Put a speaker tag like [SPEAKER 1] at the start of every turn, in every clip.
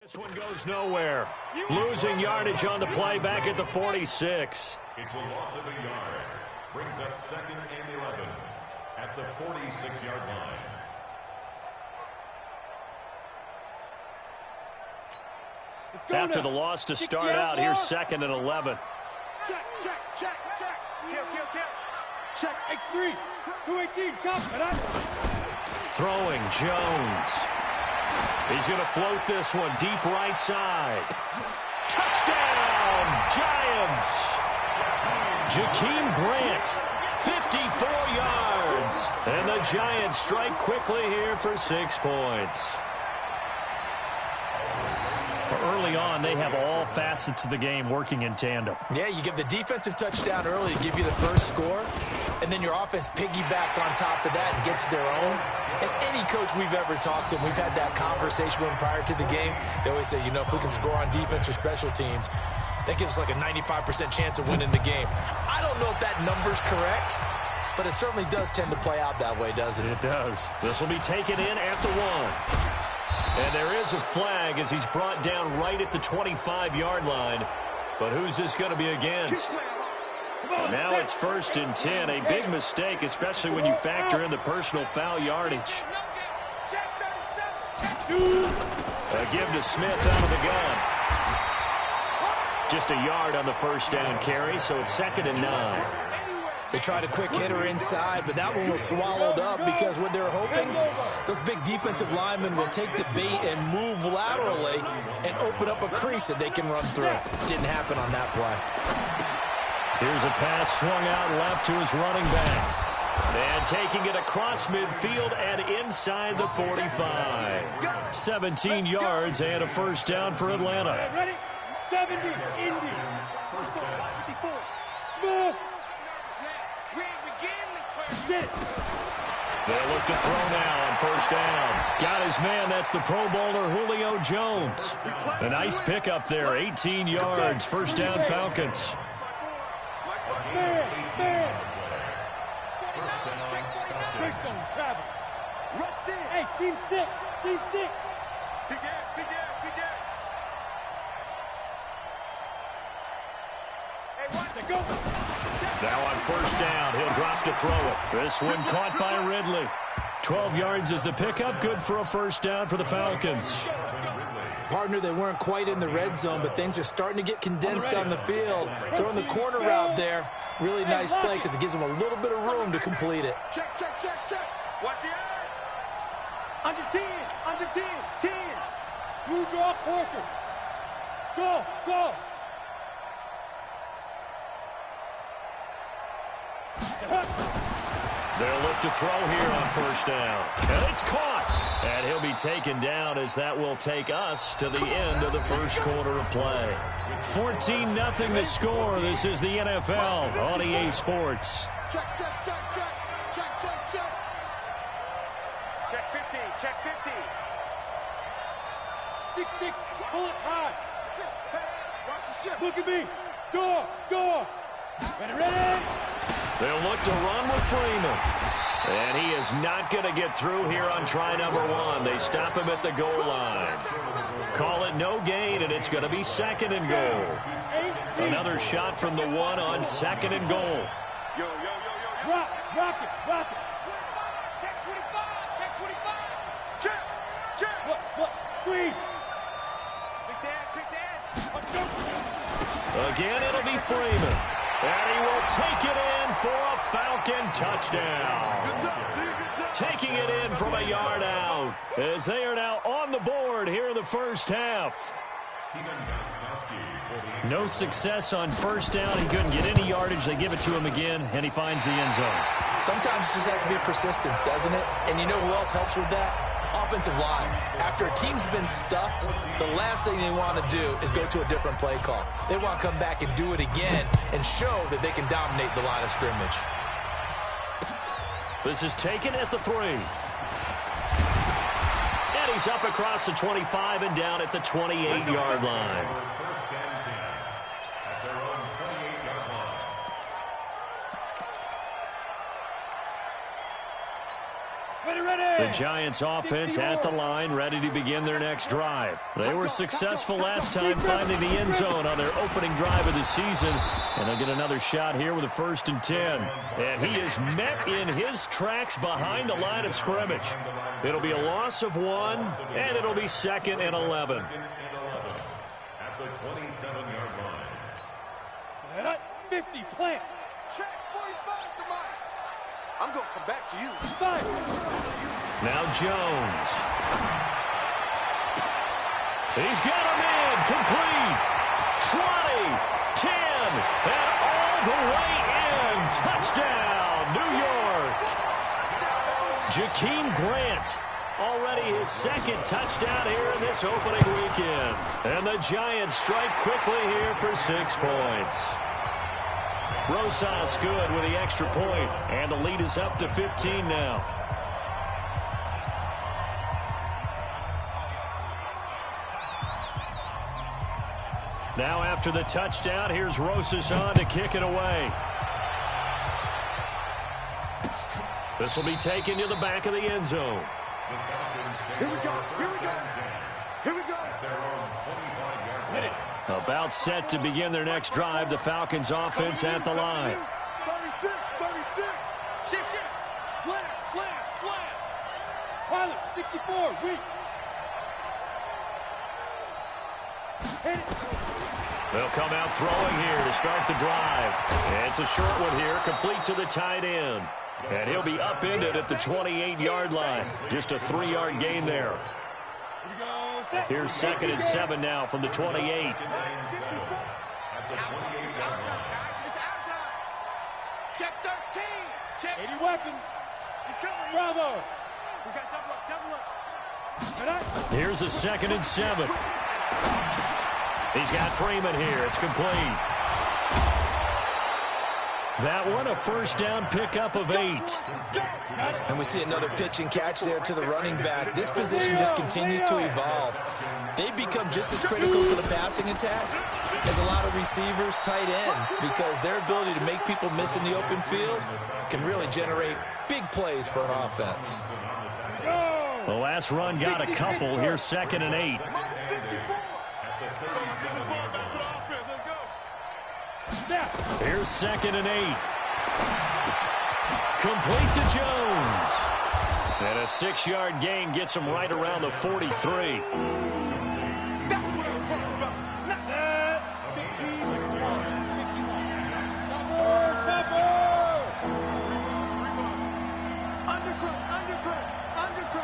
[SPEAKER 1] This one goes nowhere. Losing yardage on the play back at the 46.
[SPEAKER 2] It's a loss of a yard. Brings up 2nd and 11 at the 46-yard line.
[SPEAKER 1] After the loss to start out, here's 2nd and 11.
[SPEAKER 3] Check. Kill. Check, X3. 218, chop.
[SPEAKER 1] Throwing, Jones. He's going to float this one deep right side. Touchdown, Giants. Jakeem Grant, 54 yards. And the Giants strike quickly here for 6 points. Early on, they have all facets of the game working in tandem.
[SPEAKER 4] Yeah, you give the defensive touchdown early to give you the first score, and then your offense piggybacks on top of that and gets their own. And any coach we've ever talked to, we've had that conversation with them prior to the game, they always say, if we can score on defense or special teams, that gives us like a 95% chance of winning the game. I don't know if that number's correct, but it certainly does tend to play out that way, doesn't it?
[SPEAKER 1] It does. This will be taken in at the 1. And there is a flag as he's brought down right at the 25-yard line. But who's this going to be against? And now it's 1st and 10. A big mistake, especially when you factor in the personal foul yardage. A give to Smith out of the gun. Just a yard on the first down carry, so it's 2nd and 9.
[SPEAKER 4] They tried a quick hitter inside, but that one was swallowed up because what they're hoping, those big defensive linemen will take the bait and move laterally and open up a crease that they can run through. Didn't happen on that play.
[SPEAKER 1] Here's a pass swung out left to his running back. And taking it across midfield and inside the 45. 17 yards and a first down for Atlanta.
[SPEAKER 3] Ready? 70, Indy. 54. Smooth.
[SPEAKER 1] They look to throw now on first down. Got his man. That's the Pro Bowler Julio Jones. A nice pickup there. 18 yards. First down, Falcons.
[SPEAKER 3] Hey, Team 6. Team 6. Go.
[SPEAKER 1] Now on first down, he'll drop to throw it. This one caught by Ridley. 12 yards is the pickup. Good for a first down for the Falcons.
[SPEAKER 4] Partner, they weren't quite in the red zone, but things are starting to get condensed on the field. Throwing the corner route there. Really nice play because it gives them a little bit of room to complete it.
[SPEAKER 3] Check. Watch the eye. Under 10. 10. Blue draw Corker. Go.
[SPEAKER 1] They'll look to throw here on first down. And it's caught. And he'll be taken down as that will take us to the end of the first quarter of play. 14-0 to score. This is the NFL on EA Sports.
[SPEAKER 3] Check 50. 6-6. Pull it high. Watch the ship. Look at me. Door. Ready.
[SPEAKER 1] They'll look to run with Freeman. And he is not going to get through here on try number 1. They stop him at the goal line. Call it no gain, and it's going to be 2nd and goal. Another shot from the 1 on 2nd and goal.
[SPEAKER 3] Yo. Rock it. Check 25. Check. What? Squeeze. Big dance.
[SPEAKER 1] Again, it'll be Freeman. And he will take it in for a Falcon touchdown. Taking it in from a yard out as they are now on the board here in the first half. No success on first down. He couldn't get any yardage. They give it to him again, and he finds the end zone.
[SPEAKER 4] Sometimes it just has to be persistence, doesn't it? And you know who else helps with that? Offensive line. After a team's been stuffed, the last thing they want to do is go to a different play call. They want to come back and do it again and show that they can dominate the line of scrimmage.
[SPEAKER 1] This is taken at the 3. And he's up across the 25 and down at the 28-yard line. The Giants offense at the line, ready to begin their next drive. They were successful last time finding the end zone on their opening drive of the season. And they'll get another shot here with a 1st and 10. And he is met in his tracks behind the line of scrimmage. It'll be a loss of 1, and it'll be 2nd and 11.
[SPEAKER 2] At the 27-yard line.
[SPEAKER 3] Set up, 50, plant.
[SPEAKER 5] Check, 45 to Mike. I'm going to come back to you.
[SPEAKER 3] Five.
[SPEAKER 1] Now Jones. He's got him in. Complete. 20, 10, and all the way in. Touchdown, New York. Jakeem Grant. Already his 2nd touchdown here in this opening weekend. And the Giants strike quickly here for 6 points. Rosas good with the extra point, and the lead is up to 15 now. Now after the touchdown, here's Rosas on to kick it away. This will be taken to the back of the end zone.
[SPEAKER 3] Here we go, here we go. Here we go. Hit it.
[SPEAKER 1] About set to begin their next drive, the Falcons offense at the line.
[SPEAKER 5] 36, 36.
[SPEAKER 3] Shift.
[SPEAKER 5] Slam.
[SPEAKER 3] Pilot, 64, weak. Hit it.
[SPEAKER 1] They'll come out throwing here to start the drive. And it's a short one here, complete to the tight end. And he'll be upended at the 28-yard line. Just a 3-yard gain there. Here's 2nd and 7 now from the 28.
[SPEAKER 5] It's out of time, guys. It's out of time. Check 13. Check.
[SPEAKER 3] 80 weapon.
[SPEAKER 5] He's coming.
[SPEAKER 3] Bravo.
[SPEAKER 5] We got double up.
[SPEAKER 1] Here's a 2nd and 7. He's got Freeman here. It's complete. That one a 1st down pickup of 8.
[SPEAKER 4] And we see another pitch and catch there to the running back. This position just continues to evolve. They become just as critical to the passing attack as a lot of receivers, tight ends, because their ability to make people miss in the open field can really generate big plays for an offense.
[SPEAKER 1] The last run got a couple. Here's 2nd and 8. Here's 2nd and 8. Complete to Jones. And a 6-yard gain gets him right around the 43.
[SPEAKER 5] That's what I'm talking about.
[SPEAKER 3] Set. 51. Undercut.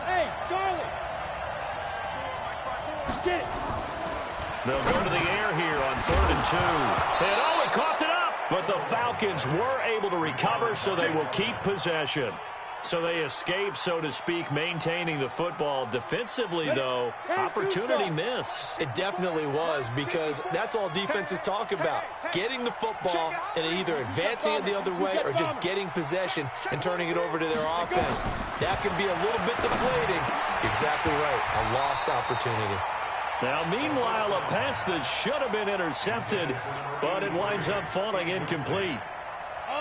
[SPEAKER 3] Hey, Charlie. Get it.
[SPEAKER 1] They'll go to the air here on 3rd and 2. And he coughed it up. But the Falcons were able to recover, so they will keep possession. So they escape, so to speak, maintaining the football. Defensively, though, opportunity miss.
[SPEAKER 4] It definitely was, because that's all defenses talk about. Getting the football and either advancing it the other way or just getting possession and turning it over to their offense. That can be a little bit deflating. You're exactly right. A lost opportunity.
[SPEAKER 1] Now, meanwhile, a pass that should have been intercepted, but it winds up falling incomplete.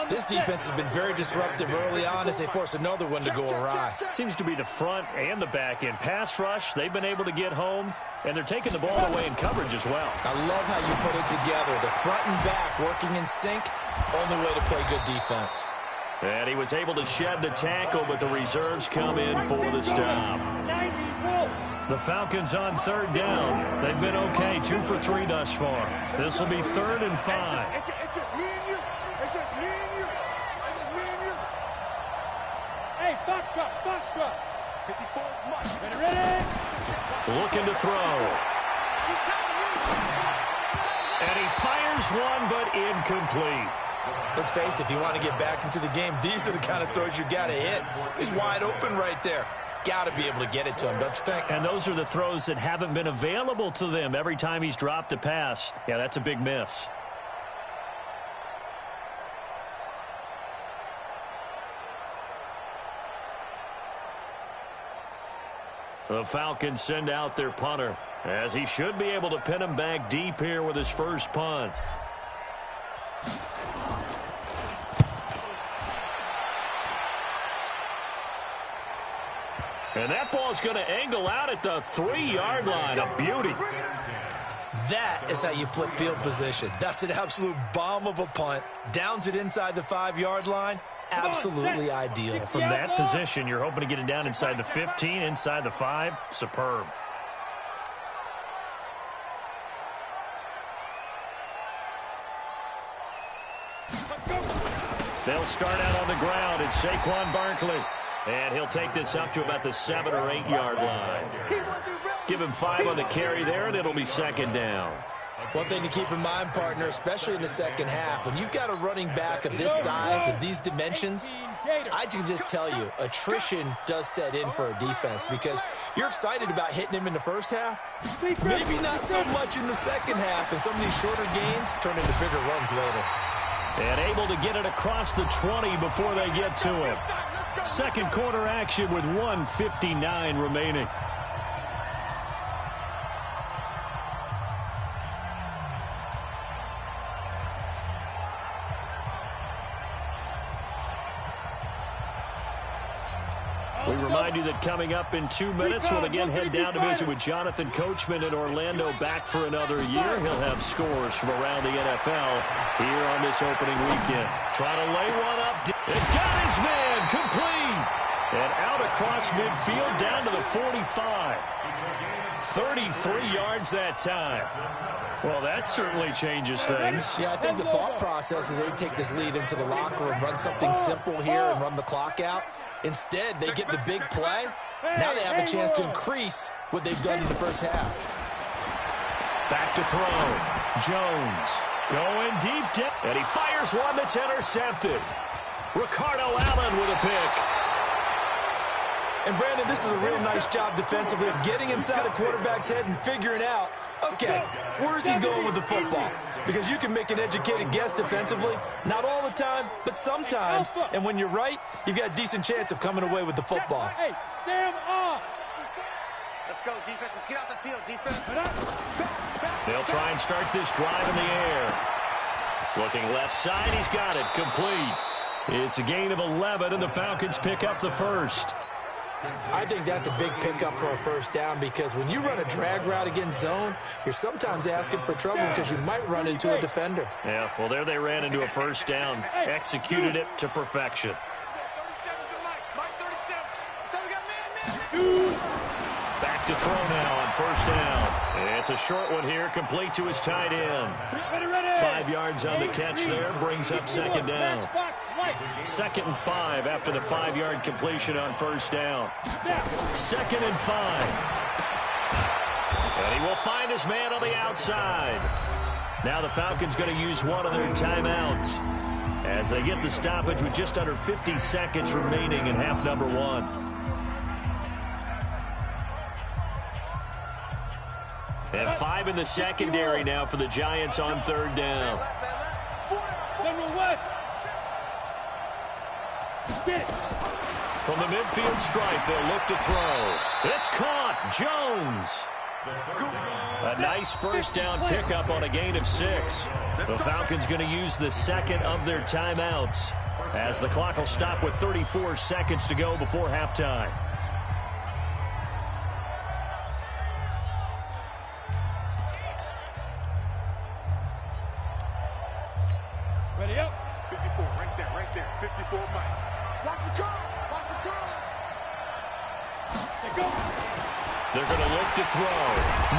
[SPEAKER 4] This defense has been very disruptive early on as they force another one to go awry.
[SPEAKER 1] Seems to be the front and the back end. Pass rush, they've been able to get home, and they're taking the ball away in coverage as well.
[SPEAKER 4] I love how you put it together. The front and back working in sync, only way to play good defense.
[SPEAKER 1] And he was able to shed the tackle, but the reserves come in for the stop. The Falcons on 3rd down. They've been okay, 2 for 3 thus far. This will be 3rd and 5.
[SPEAKER 5] It's just me and you. It's just me and you. It's just me and you.
[SPEAKER 3] Hey, Foxtrot.
[SPEAKER 5] 54 Mike.
[SPEAKER 3] Ready?
[SPEAKER 1] Looking to throw. And he fires one, but incomplete.
[SPEAKER 4] Let's face it, if you want to get back into the game, these are the kind of throws you got to hit. He's wide open right there. Got to be able to get it to him, don't you think?
[SPEAKER 1] And those are the throws that haven't been available to them every time he's dropped a pass. Yeah, that's a big miss. The Falcons send out their punter, as he should be able to pin him back deep here with his first punt. And that ball's going to angle out at the 3-yard line. A beauty.
[SPEAKER 4] That is how you flip field position. That's an absolute bomb of a punt. Downs it inside the 5-yard line. Absolutely ideal.
[SPEAKER 1] From that position, you're hoping to get it down inside the 15, inside the 5. Superb. They'll start out on the ground. It's Saquon Barkley. And he'll take this up to about the 7 or 8 yard line. Give him 5 on the carry there, and it'll be second down.
[SPEAKER 4] One thing to keep in mind, partner, especially in the second half, when you've got a running back of this size, of these dimensions, I can just tell you, attrition does set in for a defense because you're excited about hitting him in the first half. Maybe not so much in the second half, and some of these shorter gains turn into bigger runs later.
[SPEAKER 1] And able to get it across the 20 before they get to him. Second quarter action with 1:59 remaining. We remind you that coming up in 2 minutes, we'll again head down to visit with Jonathan Coachman in Orlando, back for another year. He'll have scores from around the NFL here on this opening weekend. Trying to lay one up. It got his man complete. And out across midfield down to the 45. 33 yards that time. Well, that certainly changes things.
[SPEAKER 4] Yeah, I think the thought process is they take this lead into the locker room, run something simple here and run the clock out. Instead, they get the big play. Now they have a chance to increase what they've done in the first half.
[SPEAKER 1] Back to throw. Jones going deep down. And he fires one that's intercepted. Ricardo Allen with a pick.
[SPEAKER 4] And, Brandon, this is a real nice job defensively of getting inside a quarterback's head and figuring out, okay, where's he going with the football? Because you can make an educated guess defensively. Not all the time, but sometimes. And when you're right, you've got a decent chance of coming away with the football.
[SPEAKER 3] Hey, Sam off.
[SPEAKER 5] Let's go, defense. Let's get out the field, defense.
[SPEAKER 1] They'll try and start this drive in the air. Looking left side, he's got it. Complete. It's a gain of 11, and the Falcons pick up the first.
[SPEAKER 4] I think that's a big pickup for a first down because when you run a drag route against zone, you're sometimes asking for trouble because you might run into a defender.
[SPEAKER 1] Yeah, well, there they ran into a first down. Executed it to perfection. Back to throw now on first down. It's a short one here, complete to his tight end. 5 yards on the catch there, brings up second down. 2nd and 5 after the 5-yard completion on first down. 2nd and 5. And he will find his man on the outside. Now the Falcons going to use one of their timeouts as they get the stoppage with just under 50 seconds remaining in half number 1. And 5 in the secondary now for the Giants on third down. From the midfield stripe, they'll look to throw. It's caught. Jones. A nice first down pickup on a gain of 6. The Falcons going to use the second of their timeouts as the clock will stop with 34 seconds to go before halftime.
[SPEAKER 3] Ready up. 54, right there. 54, Mike. Watch the curl. Watch the curl. They go.
[SPEAKER 1] They're going to look to throw.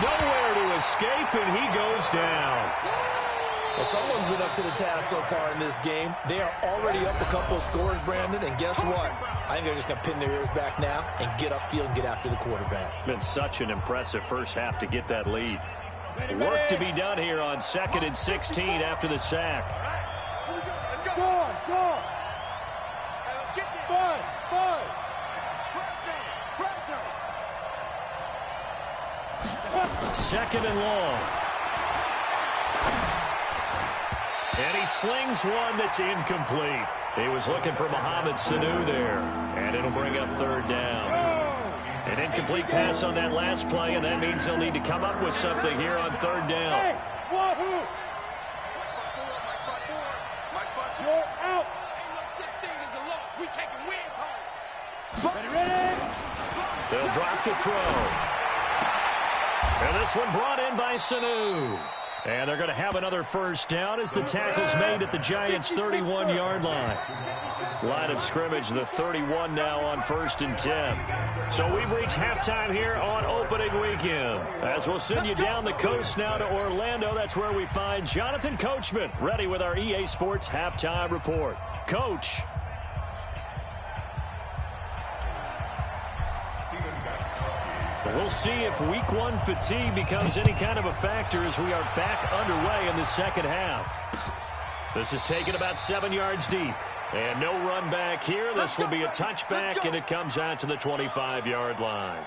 [SPEAKER 1] Nowhere to escape, and he goes down.
[SPEAKER 4] Well, someone's been up to the task so far in this game. They are already up a couple of scores, Brandon, and guess what? I think they're just going to pin their ears back now and get upfield and get after the quarterback.
[SPEAKER 1] Been such an impressive first half to get that lead. Work to be done here on 2nd and 16 after the sack.
[SPEAKER 3] Go. Five.
[SPEAKER 1] 2nd and long. And he slings one that's incomplete. He was looking for Mohamed Sanu there. And it'll bring up third down. An incomplete pass on that last play, and that means they'll need to come up with something here on third down.
[SPEAKER 3] Hey, Wahoo! You're out. Ready.
[SPEAKER 1] They'll drop to throw. And this one brought in by Sanu. And they're going to have another first down as the tackle's made at the Giants' 31-yard line. Line of scrimmage, the 31 now on 1st and 10. So we've reached halftime here on opening weekend. As we'll send you down the coast now to Orlando, that's where we find Jonathan Coachman, ready with our EA Sports halftime report. Coach. We'll see if week 1 fatigue becomes any kind of a factor as we are back underway in the second half. This is taken about 7 yards deep. And no run back here. This will be a touchback, and it comes out to the 25-yard line.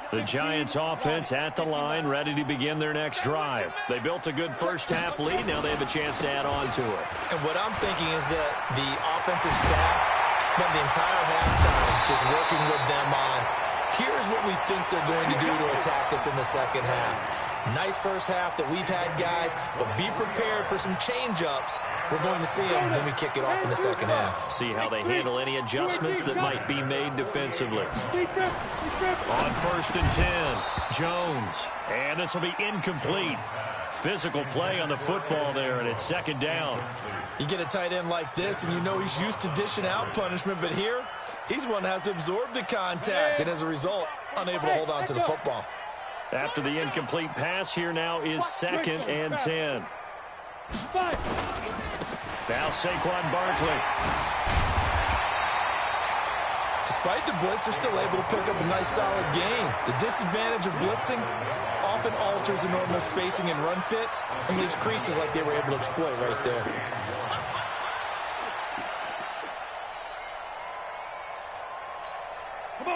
[SPEAKER 1] The Giants offense at the line, ready to begin their next drive. They built a good first half lead. Now they have a chance to add on to it.
[SPEAKER 4] And what I'm thinking is that the offensive staff spent the entire halftime just working with them on, here's what we think they're going to do to attack us in the second half. Nice first half that we've had, guys, but be prepared for some change-ups. We're going to see them when we kick it off in the second half.
[SPEAKER 1] See how they handle any adjustments that might be made defensively. On 1st and 10, Jones. And this will be incomplete. Physical play on the football there, and it's second down.
[SPEAKER 4] You get a tight end like this, and you know he's used to dishing out punishment, but here, he's one that has to absorb the contact, and as a result, unable to hold on to the football.
[SPEAKER 1] After the incomplete pass, here now is 2nd and 10. Now Saquon Barkley.
[SPEAKER 4] Despite the blitz, they're still able to pick up a nice solid gain. The disadvantage of blitzing often alters the normal spacing and run fits and leaves creases like they were able to exploit right there.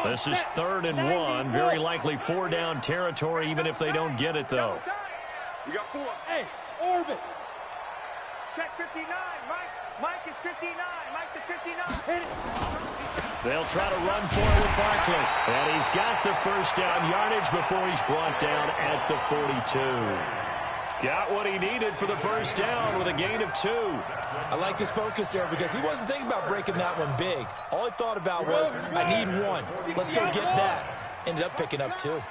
[SPEAKER 1] This is 3rd and 1. Very likely 4-down territory, even if they don't get it, though.
[SPEAKER 5] You got 4.
[SPEAKER 3] Hey, Orbit.
[SPEAKER 5] Check 59. Mike is 59. Mike is 59.
[SPEAKER 3] Hit it.
[SPEAKER 1] They'll try to run for it with Barkley. And he's got the first down yardage before he's brought down at the 42. Got what he needed for the first down with a gain of 2.
[SPEAKER 4] I like his focus there because he wasn't thinking about breaking that one big. All he thought about was, I need 1. Let's go get that. Ended up picking up 2.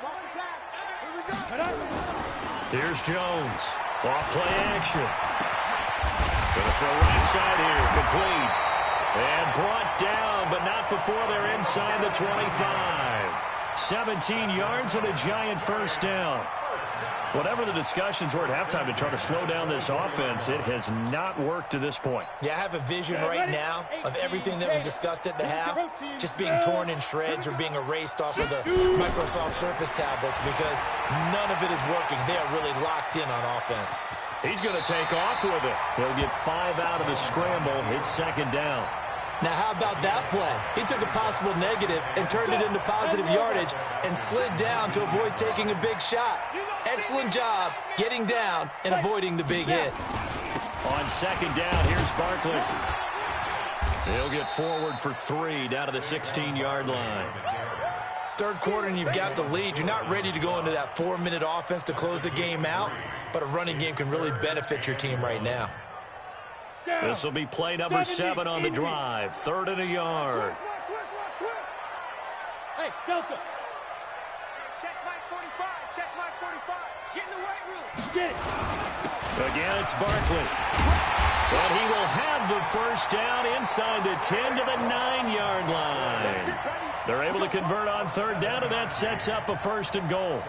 [SPEAKER 1] Here's Jones. Off play action. Gonna throw right side here. Complete. And brought down, but not before they're inside the 25. 17 yards and a Giant first down. Whatever the discussions were at halftime to try to slow down this offense, it has not worked to this point.
[SPEAKER 4] Yeah, I have a vision right now of everything that was discussed at the half just being torn in shreds or being erased off of the Microsoft Surface tablets because none of it is working. They are really locked in on offense.
[SPEAKER 1] He's going to take off with it. He'll get 5 out of the scramble. It's 2nd down.
[SPEAKER 4] Now, how about that play? He took a possible negative and turned it into positive yardage and slid down to avoid taking a big shot. Excellent job getting down and avoiding the big hit.
[SPEAKER 1] On 2nd down, here's Barkley. He'll get forward for 3 down to the 16-yard line.
[SPEAKER 4] 3rd quarter and you've got the lead. You're not ready to go into that 4-minute offense to close the game out, but a running game can really benefit your team right now.
[SPEAKER 1] This will be play number 7 on the drive. 3rd and a yard.
[SPEAKER 3] Hey, Delta.
[SPEAKER 5] Check Mike 45. Check Mike 45. Get in the right room.
[SPEAKER 3] Get it.
[SPEAKER 1] Again, it's Barkley. And he will have the first down inside the 10 to the 9-yard line. They're able to convert on 3rd down, and that sets up a 1st and goal.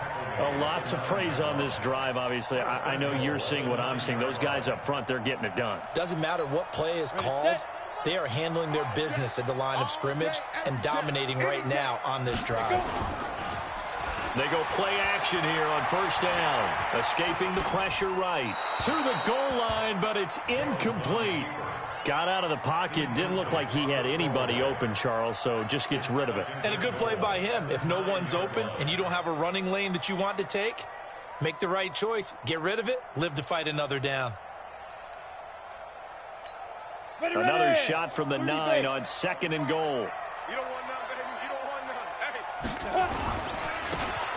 [SPEAKER 1] Lots of praise on this drive, obviously. I know you're seeing what I'm seeing. Those guys up front, they're getting it done.
[SPEAKER 4] Doesn't matter what play is called. They are handling their business at the line of scrimmage and dominating right now on this drive.
[SPEAKER 1] They go play action here on 1st down. Escaping the pressure right. To the goal line, but it's incomplete. Got out of the pocket. Didn't look like he had anybody open, Charles, so just gets rid of it.
[SPEAKER 4] And a good play by him. If no one's open and you don't have a running lane that you want to take, make the right choice. Get rid of it. Live to fight another down.
[SPEAKER 1] Another shot from the 9 on 2nd and goal.
[SPEAKER 5] You don't want none, baby. You don't want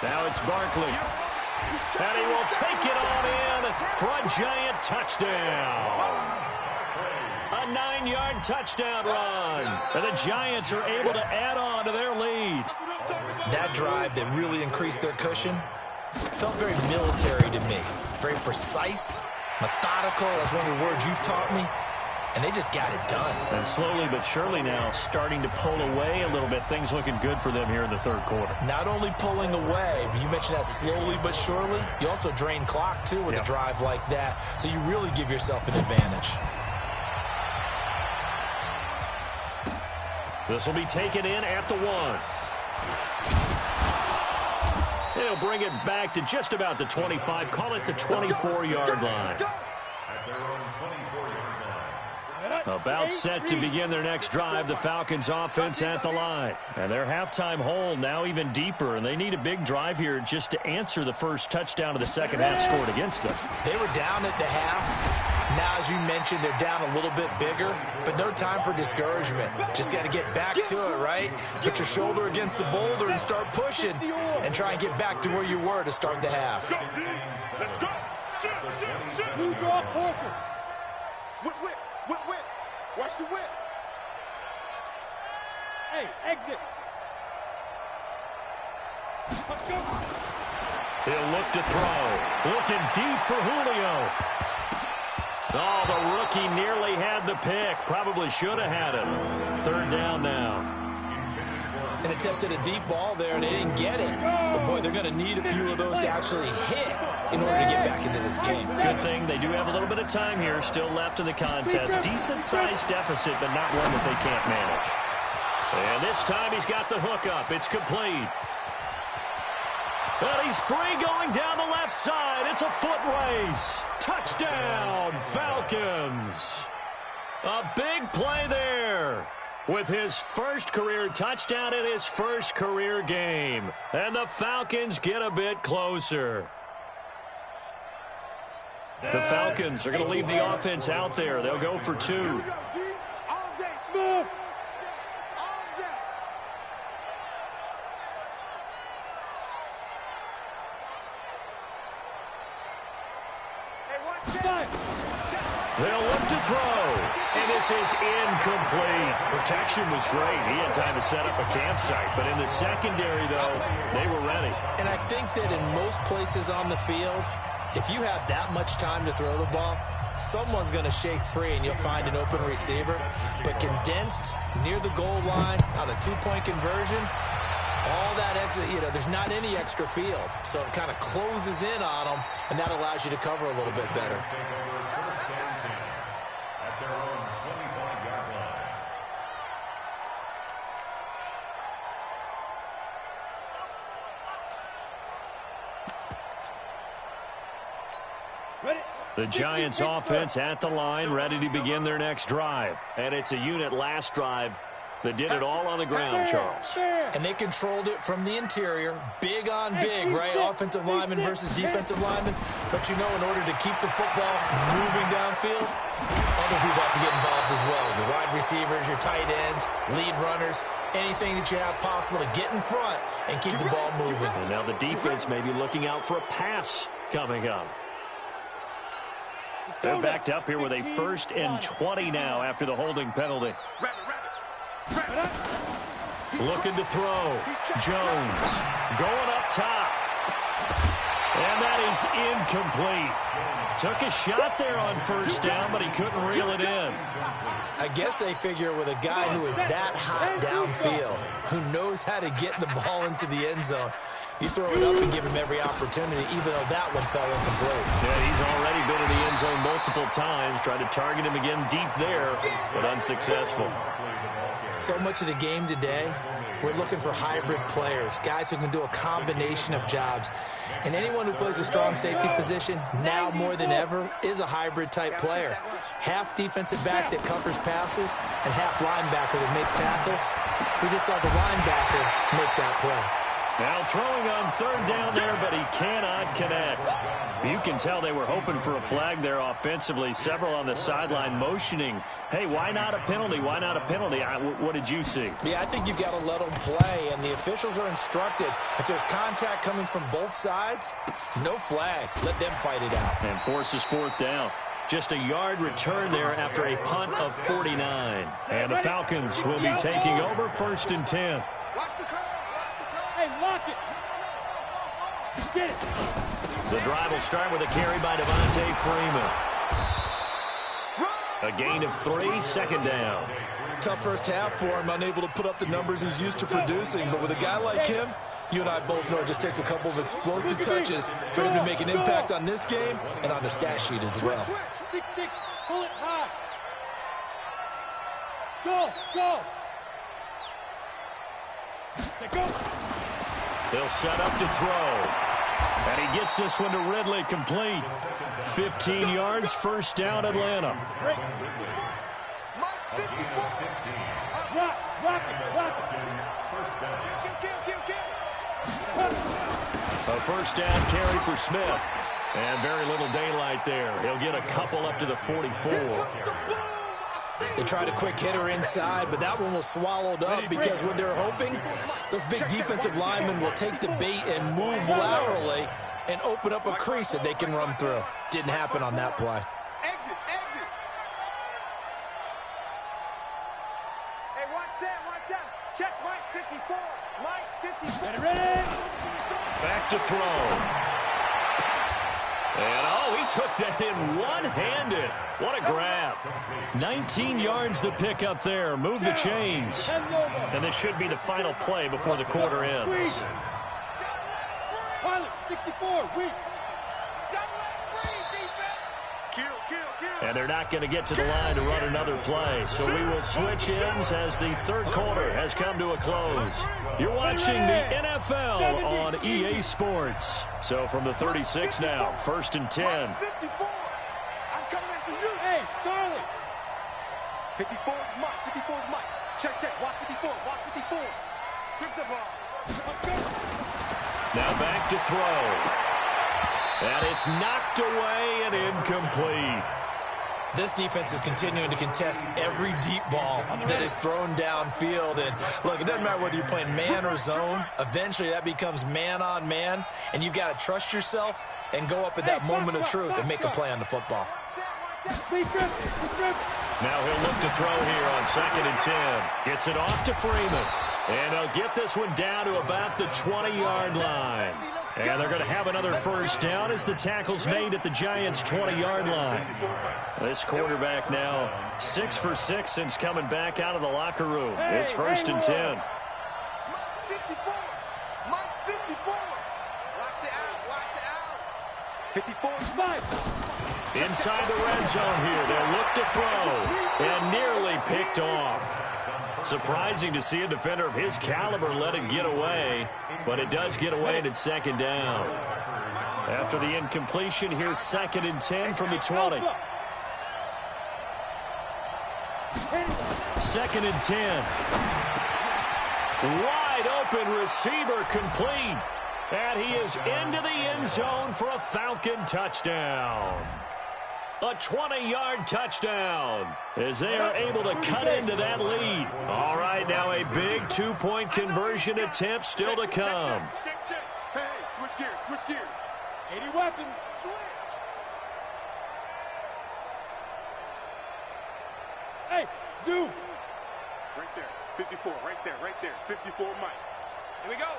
[SPEAKER 1] Now it's Barkley. And he will take it on in for a giant touchdown. A 9-yard touchdown run. And the Giants are able to add on to their lead.
[SPEAKER 4] That drive that really increased their cushion felt very military to me. Very precise, methodical. That's one of the words you've taught me. And they just got it done.
[SPEAKER 1] And slowly but surely now starting to pull away a little bit. Things looking good for them here in the third quarter.
[SPEAKER 4] Not only pulling away, but you mentioned that slowly but surely. You also drain clock, too, with a drive like that. So you really give yourself an advantage.
[SPEAKER 1] This will be taken in at the 1. He'll bring it back to just about the 25. Call it the 24-yard line.
[SPEAKER 2] At their own 24-yard line.
[SPEAKER 1] About set to begin their next drive, the Falcons offense at the line. And their halftime hole now even deeper, and they need a big drive here just to answer the first touchdown of the second half scored against them.
[SPEAKER 4] They were down at the half. Now, as you mentioned, they're down a little bit bigger, but no time for discouragement. Just got to get back to it, right? Put your shoulder against the boulder and start pushing and try and get back to where you were to start the half.
[SPEAKER 3] Let's go. Blue draw Corker. Whip. Watch the whip. Hey, exit. Let's go.
[SPEAKER 1] He'll look to throw. Looking deep for Julio. Oh, the rookie nearly had the pick. Probably should have had it. Third down now.
[SPEAKER 4] And attempted a deep ball there, and they didn't get it. But, boy, they're going to need a few of those to actually hit in order to get back into this game.
[SPEAKER 1] Good thing they do have a little bit of time here still left in the contest. Decent-sized deficit, but not one that they can't manage. And this time he's got the hook up. It's complete. But he's free going down the left side. It's a foot race. Touchdown, Falcons. A big play there with his first career touchdown in his first career game. And the Falcons get a bit closer. The Falcons are going to leave the offense out there. They'll go for 2.
[SPEAKER 3] All day, Smith.
[SPEAKER 1] They'll look to throw, and this is incomplete. Protection was great. He had time to set up a campsite, but in the secondary, though, they were ready.
[SPEAKER 4] And I think that in most places on the field, if you have that much time to throw the ball, someone's going to shake free and you'll find an open receiver. But condensed near the goal line on a 2-point conversion, all that exit, there's not any extra field. So it kind of closes in on them, and that allows you to cover a little bit better.
[SPEAKER 2] At their own 25-yard line.
[SPEAKER 3] Ready?
[SPEAKER 1] The Giants offense at the line, ready to begin their next drive. And it's a unit last drive that did it all on the ground, Charles.
[SPEAKER 4] And they controlled it from the interior. Big on big, right? Offensive lineman versus defensive lineman. But in order to keep the football moving downfield, other people have to get involved as well. Your wide receivers, your tight ends, lead runners, anything that you have possible to get in front and keep the ball moving.
[SPEAKER 1] And now the defense may be looking out for a pass coming up. They're backed up here with a 1st and 20 now after the holding penalty. Looking to throw. Jones going up top. And that is incomplete. Took a shot there on 1st down, but he couldn't reel it in.
[SPEAKER 4] I guess they figure with a guy who is that hot downfield, who knows how to get the ball into the end zone, you throw it up and give him every opportunity, even though that one fell incomplete.
[SPEAKER 1] Yeah, he's already been in the end zone multiple times. Tried to target him again deep there, but unsuccessful.
[SPEAKER 4] So much of the game today, we're looking for hybrid players, guys who can do a combination of jobs. And anyone who plays a strong safety position, now more than ever, is a hybrid-type player. Half defensive back that covers passes and half linebacker that makes tackles. We just saw the linebacker make that play.
[SPEAKER 1] Now throwing on third down there, but he cannot connect. You can tell they were hoping for a flag there offensively. Several on the sideline motioning, hey, why not a penalty? Why not a penalty? What did you see?
[SPEAKER 4] Yeah, I think you've got to let them play, and the officials are instructed. If there's contact coming from both sides, no flag. Let them fight it out.
[SPEAKER 1] And forces fourth down. Just a yard return there after a punt of 49. And the Falcons will be taking over 1st and 10.
[SPEAKER 5] Watch the curve.
[SPEAKER 3] Hey, lock it. Get it.
[SPEAKER 1] The drive will start with a carry by Devontae Freeman. A gain of 3, 2nd down.
[SPEAKER 4] Tough first half for him, unable to put up the numbers he's used to producing. But with a guy like him, you and I both know it just takes a couple of explosive touches for him to make an impact on this game and on the stat sheet as well.
[SPEAKER 3] 6-6, pull it high. Go. Say go.
[SPEAKER 1] They'll set up to throw. And he gets this one to Ridley complete. 15 yards, 1st down, Atlanta.
[SPEAKER 3] Break. Rock it.
[SPEAKER 1] A 1st down carry for Smith. And very little daylight there. He'll get a couple up to the 44.
[SPEAKER 4] They tried a quick hitter inside, but that one was swallowed up because what they're hoping, those big defensive linemen will take the bait and move laterally and open up a crease that they can run through. Didn't happen on that play.
[SPEAKER 5] Exit. Hey, watch out. Check Mike 54. Mike 54.
[SPEAKER 3] Get ready.
[SPEAKER 1] Back to throw. And, he took that in one-handed. What a grab. 19 yards the pick up there. Move the chains. And this should be the final play before the quarter ends.
[SPEAKER 3] Pilot, 64, weak.
[SPEAKER 5] Kill.
[SPEAKER 1] And they're not going to get to the line to run another play. So we will switch ends as the third quarter has come to a close. You're watching the NFL on EA Sports. So from the 36 now, 1st and 10.
[SPEAKER 5] 54. I'm coming after you.
[SPEAKER 3] Hey, Charlie.
[SPEAKER 5] 54 is Mike. 54 is Mike. Check. Watch 54. Strip the ball.
[SPEAKER 1] Now back to throw. And it's knocked away and incomplete.
[SPEAKER 4] This defense is continuing to contest every deep ball that is thrown downfield. And look, it doesn't matter whether you're playing man or zone. Eventually that becomes man on man. And you've got to trust yourself and go up at that moment of truth and make a play on the football.
[SPEAKER 1] Now he'll look to throw here on 2nd and 10. Gets it off to Freeman. And they'll get this one down to about the 20-yard line. And they're going to have another 1st down as the tackle's made at the Giants' 20-yard line. This quarterback now 6 for 6 since coming back out of the locker room. It's 1st and 10.
[SPEAKER 5] Mike 54. Mike 54. Watch the out. 54 is Mike.
[SPEAKER 1] Inside the red zone here. They'll look to throw. And nearly picked off. Surprising to see a defender of his caliber let it get away, but it does get away and it's 2nd down. After the incompletion, here's 2nd and 10 from the 20. 2nd and 10. Wide open receiver complete. And he is into the end zone for a Falcon touchdown. A 20-yard touchdown as they are able to cut into that lead. All right, now a big 2-point conversion attempt still to come.
[SPEAKER 5] Check. Hey, switch gears.
[SPEAKER 3] 80 weapons.
[SPEAKER 5] Switch.
[SPEAKER 3] Hey, zoom.
[SPEAKER 5] Right there. 54, right there. 54, Mike. Here we go.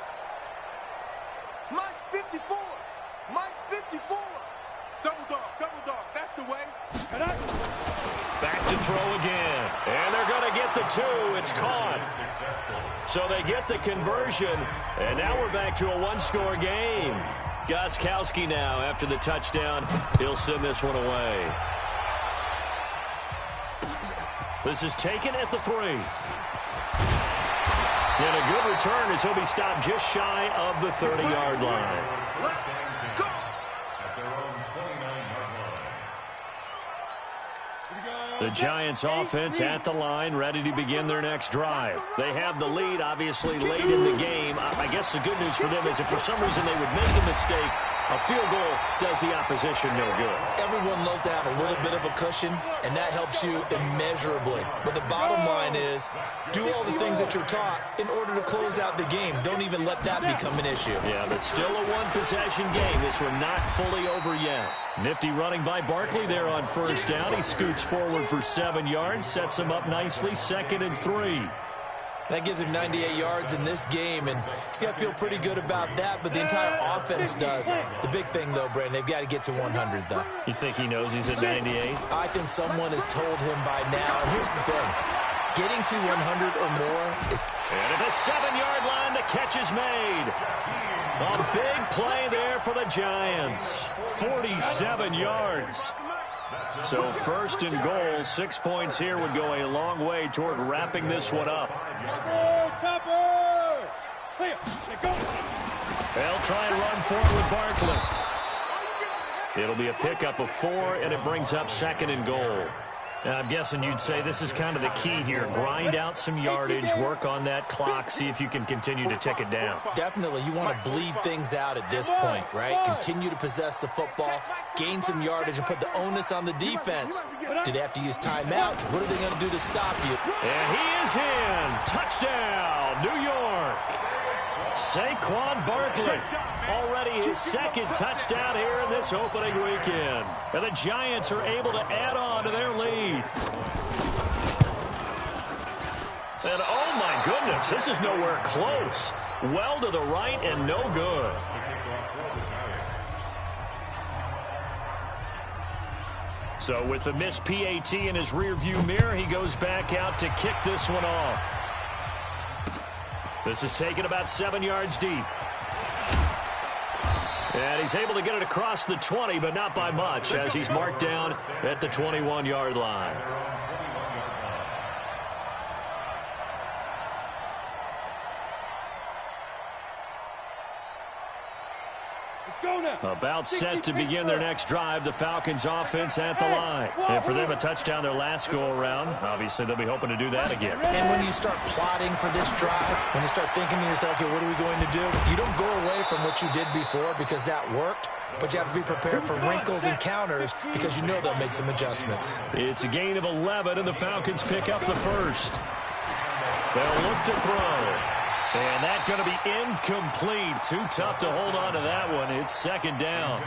[SPEAKER 5] Mike's 54. Mike's 54. Double dog. That's the way.
[SPEAKER 1] Back to throw again. And they're going to get the 2. It's caught. So they get the conversion. And now we're back to a 1-score game. Gostkowski now after the touchdown. He'll send this one away. This is taken at the 3. And a good return as he'll be stopped just shy of the 30-yard line.
[SPEAKER 2] At their own 29-yard line.
[SPEAKER 3] Here we go.
[SPEAKER 1] The Giants offense at the line, ready to begin their next drive. They have the lead, obviously, late in the game. I guess the good news for them is if for some reason they would make a mistake, a field goal does the opposition no good.
[SPEAKER 4] Everyone loves to have a little bit of a cushion, and that helps you immeasurably. But the bottom line is, do all the things that you're taught in order to close out the game. Don't even let that become an issue.
[SPEAKER 1] Yeah, but still a one-possession game. This one not fully over yet. Nifty running by Barkley there on first down. He scoots forward for 7 yards, sets him up nicely, 2nd and 3.
[SPEAKER 4] That gives him 98 yards in this game, and he's got to feel pretty good about that, but the entire offense does. The big thing, though, Brandon, they've got to get to 100, though.
[SPEAKER 1] You think he knows he's at 98?
[SPEAKER 4] I think someone has told him by now. And here's the thing. Getting to 100 or more is...
[SPEAKER 1] And at the 7-yard line, the catch is made. A big play there for the Giants. 47 yards. So 1st and goal, 6 points here would go a long way toward wrapping this one up. They'll try and run forward with Barkley. It'll be a pickup of 4, and it brings up 2nd and goal. Now, I'm guessing you'd say this is kind of the key here. Grind out some yardage, work on that clock, see if you can continue to tick it down.
[SPEAKER 4] Definitely. You want to bleed things out at this point, right? Continue to possess the football, gain some yardage, and put the onus on the defense. Do they have to use timeouts? What are they going to do to stop you?
[SPEAKER 1] And he is in. Touchdown, New York. Saquon Barkley, already his 2nd touchdown here in this opening weekend. And the Giants are able to add on to their lead. And oh my goodness, this is nowhere close. Well to the right and no good. So with the missed PAT in his rearview mirror, he goes back out to kick this one off. This is taken about 7 yards deep. And he's able to get it across the 20, but not by much, as he's marked down at the 21-yard line. About set to begin their next drive, the Falcons offense at the line. And for them, a touchdown their last go-around. Obviously, they'll be hoping to do that again.
[SPEAKER 4] And when you start plotting for this drive, when you start thinking to yourself, okay, what are we going to do? You don't go away from what you did before because that worked, but you have to be prepared for wrinkles and counters because you know they'll make some adjustments.
[SPEAKER 1] It's a gain of 11, and the Falcons pick up the first. They'll look to throw. And that's going to be incomplete. Too tough to hold on to that one. It's 2nd down.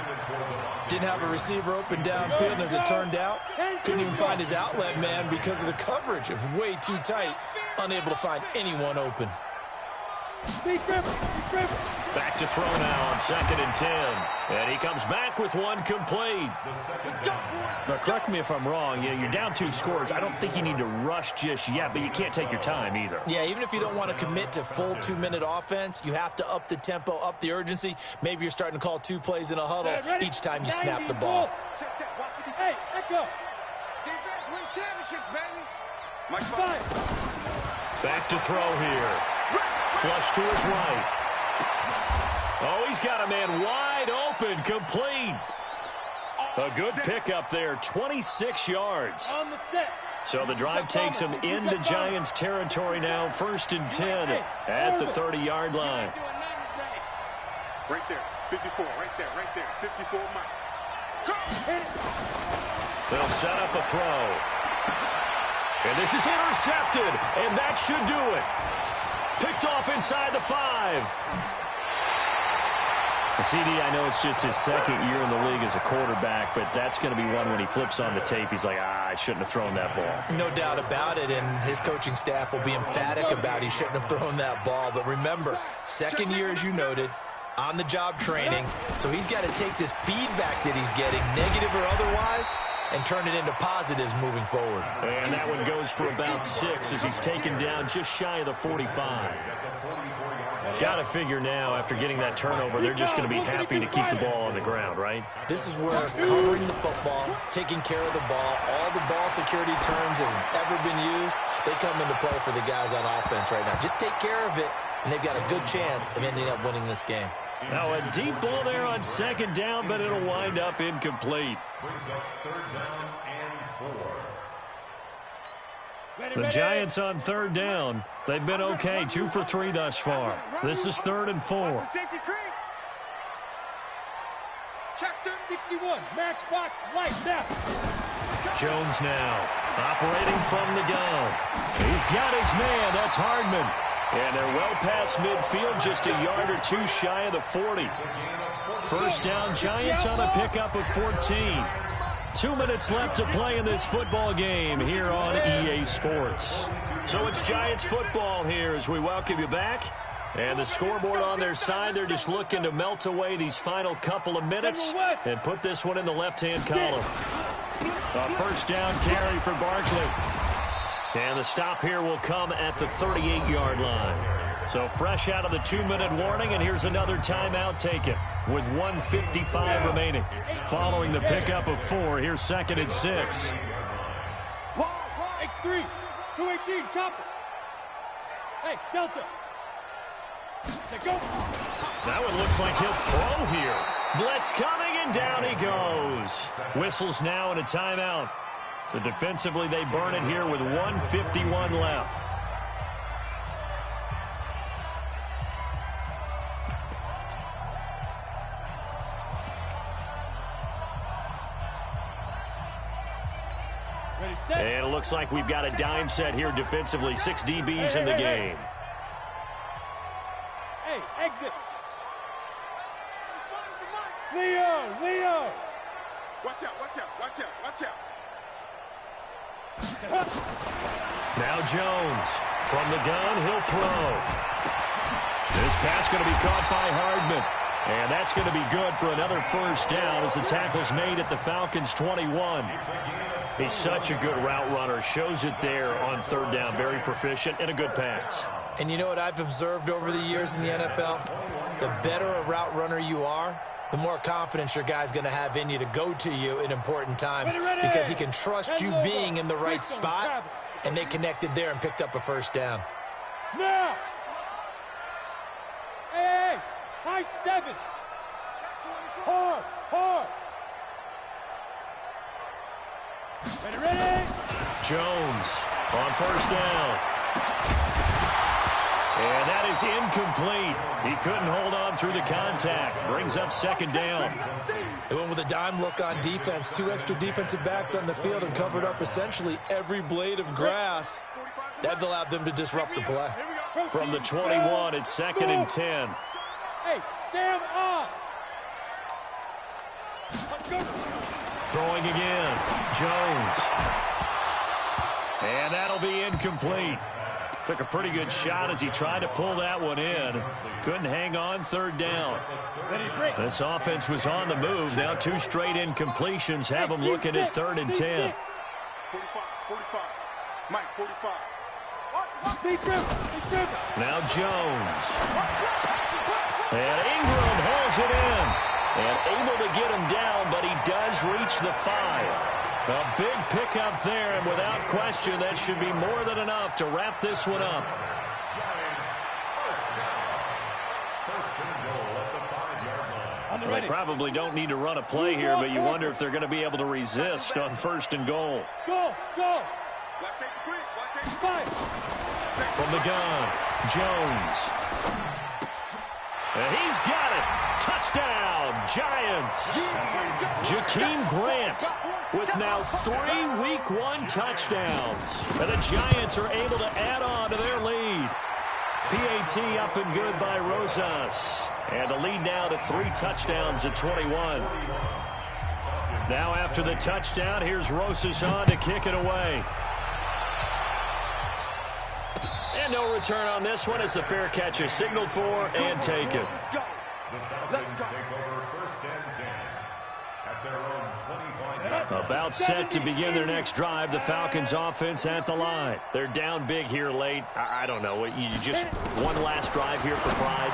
[SPEAKER 4] Didn't have a receiver open downfield, and as it turned out, couldn't even find his outlet man because of the coverage. It was way too tight, unable to find anyone open.
[SPEAKER 1] Back to throw now on 2nd and 10. And he comes back with one complete. Now, correct me if I'm wrong. You're down 2 scores. I don't think you need to rush just yet, but you can't take your time either.
[SPEAKER 4] Yeah, even if you don't want to commit to full 2-minute offense, you have to up the tempo, up the urgency. Maybe you're starting to call 2 plays in a huddle each time you snap the ball.
[SPEAKER 3] Hey, echo.
[SPEAKER 5] Defense wins championships, baby.
[SPEAKER 1] Back to throw here. Flush to his right. Oh, he's got a man wide open, complete. A good pickup there, 26 yards. So the drive takes him into Giants territory now, 1st and 10 at the 30-yard line.
[SPEAKER 5] Right there, 54, right there, 54, Mike.
[SPEAKER 1] They'll set up a throw. And this is intercepted, and that should do it. Picked off inside the 5. CD, I know it's just his 2nd year in the league as a quarterback, but that's going to be one when he flips on the tape. He's like, I shouldn't have thrown that ball.
[SPEAKER 4] No doubt about it, and his coaching staff will be emphatic about he shouldn't have thrown that ball. But remember, 2nd year, as you noted, on-the-job training, so he's got to take this feedback that he's getting, negative or otherwise, and turn it into positives moving forward.
[SPEAKER 1] And that one goes for about 6 as he's taken down just shy of the 45. Got to figure now, after getting that turnover, they're just going to be happy to keep the ball on the ground, right?
[SPEAKER 4] This is where covering the football, taking care of the ball, all the ball security terms that have ever been used, they come into play for the guys on offense right now. Just take care of it, and they've got a good chance of ending up winning this game.
[SPEAKER 1] Now a deep ball there on 2nd down, but it'll wind up incomplete.
[SPEAKER 2] Brings up 3rd down and 4.
[SPEAKER 1] The Giants on third down. They've been okay, 2 for 3 thus far. This is 3rd and 4.
[SPEAKER 3] Check 61. Match box light now.
[SPEAKER 1] Jones now operating from the gun. He's got his man. That's Hardman. And they're well past midfield, just a yard or 2 shy of the 40. First down, Giants on a pickup of 14. 2 minutes left to play in this football game here on EA Sports. So it's Giants football here as we welcome you back. And the scoreboard on their side, they're just looking to melt away these final couple of minutes and put this one in the left-hand column. A first down carry for Barkley. And the stop here will come at the 38-yard line. So fresh out of the 2-minute warning, and here's another timeout taken with 1:55 remaining. Following the pickup of 4, here's 2nd and 6.
[SPEAKER 3] X3, 218, chopper. Hey, Delta. Go.
[SPEAKER 1] That one looks like he'll throw here. Blitz coming, and down he goes. Whistles now and a timeout. So defensively, they burn it here with 1:51 left. And it looks like we've got a dime set here defensively. 6 DBs in the game.
[SPEAKER 3] Hey, exit. Leo.
[SPEAKER 5] Watch out, watch out, watch out, watch out.
[SPEAKER 1] Now Jones. From the gun, he'll throw. This pass going to be caught by Hardman. And that's going to be good for another first down as the tackle's made at the Falcons' 21. He's such a good route runner. Shows it there on third down. Very proficient and a good pass.
[SPEAKER 4] And you know what I've observed over the years in the NFL? The better a route runner you are, the more confidence your guy's going to have in you to go to you in important times because he can trust you being in the right spot, and they connected there and picked up a first down.
[SPEAKER 3] Now! Hey! High 7! Hard! Ready?
[SPEAKER 1] Jones on first down. And that is incomplete. He couldn't hold on through the contact. Brings up 2nd down.
[SPEAKER 4] They went with a dime look on defense. 2 extra defensive backs on the field and covered up essentially every blade of grass. That allowed them to disrupt the play.
[SPEAKER 1] From the 21, it's 2nd and 10.
[SPEAKER 3] Hey, Sam on!
[SPEAKER 1] Throwing again. Jones. And that'll be incomplete. Took a pretty good shot as he tried to pull that one in. Couldn't hang on, 3rd down. This offense was on the move. Now 2 straight incompletions have them looking at 3rd and 10.
[SPEAKER 5] 45. Mike, 45.
[SPEAKER 1] Now Jones. And Ingram holds it in. And able to get him down, but he does reach the 5. A big pickup there, and without question, that should be more than enough to wrap this one up. They probably don't need to run a play here, but you wonder if they're going to be able to resist on 1st and goal.
[SPEAKER 3] Go!
[SPEAKER 1] From the gun, Jones. And he's got it. Touchdown, Giants. Jakeem Grant with now 3 Week 1 touchdowns. And the Giants are able to add on to their lead. PAT up and good by Rosas. And the lead now to 3 touchdowns at 21. Now after the touchdown, here's Rosas on to kick it away. And no return on this one as the fair catch is signaled for and taken. About set to begin their next drive. The Falcons offense at the line. They're down big here late. I don't know. You just one last drive here for pride.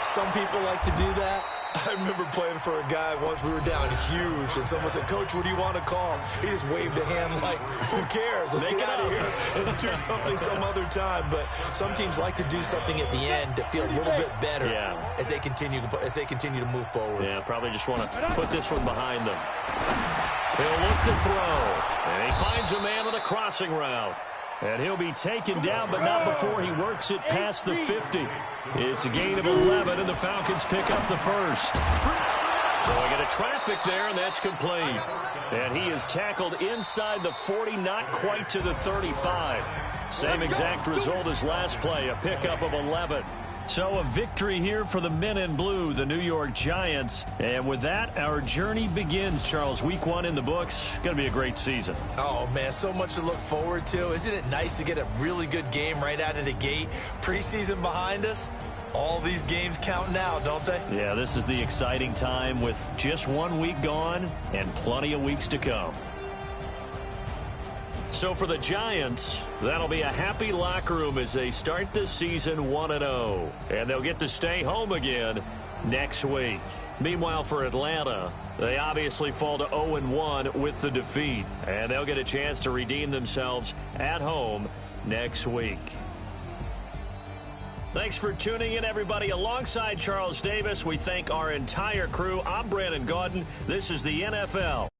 [SPEAKER 4] Some people like to do that. I remember playing for a guy once. We were down huge, and someone said, "Coach, what do you want to call?" He just waved a hand like, "Who cares? Let's get out of here and do something some other time." But some teams like to do something at the end to feel a little bit better as they continue to move forward.
[SPEAKER 1] Yeah, probably just want to put this one behind them. He'll look to throw, and he finds a man on the crossing route. And he'll be taken down, but not before he works it past the 50. It's a gain of 11, and the Falcons pick up the first. So we get a traffic there, and that's complete. And he is tackled inside the 40, not quite to the 35. Same exact result as last play, a pickup of 11. So a victory here for the men in blue, the New York Giants. And with that, our journey begins, Charles. Week 1 in the books. Going to be a great season.
[SPEAKER 4] Oh, man, so much to look forward to. Isn't it nice to get a really good game right out of the gate? Preseason behind us. All these games count now, don't they?
[SPEAKER 1] Yeah, this is the exciting time with just 1 week gone and plenty of weeks to come. So for the Giants, that'll be a happy locker room as they start this season 1-0. And they'll get to stay home again next week. Meanwhile, for Atlanta, they obviously fall to 0-1 with the defeat. And they'll get a chance to redeem themselves at home next week. Thanks for tuning in, everybody. Alongside Charles Davis, we thank our entire crew. I'm Brandon Gaudin. This is the NFL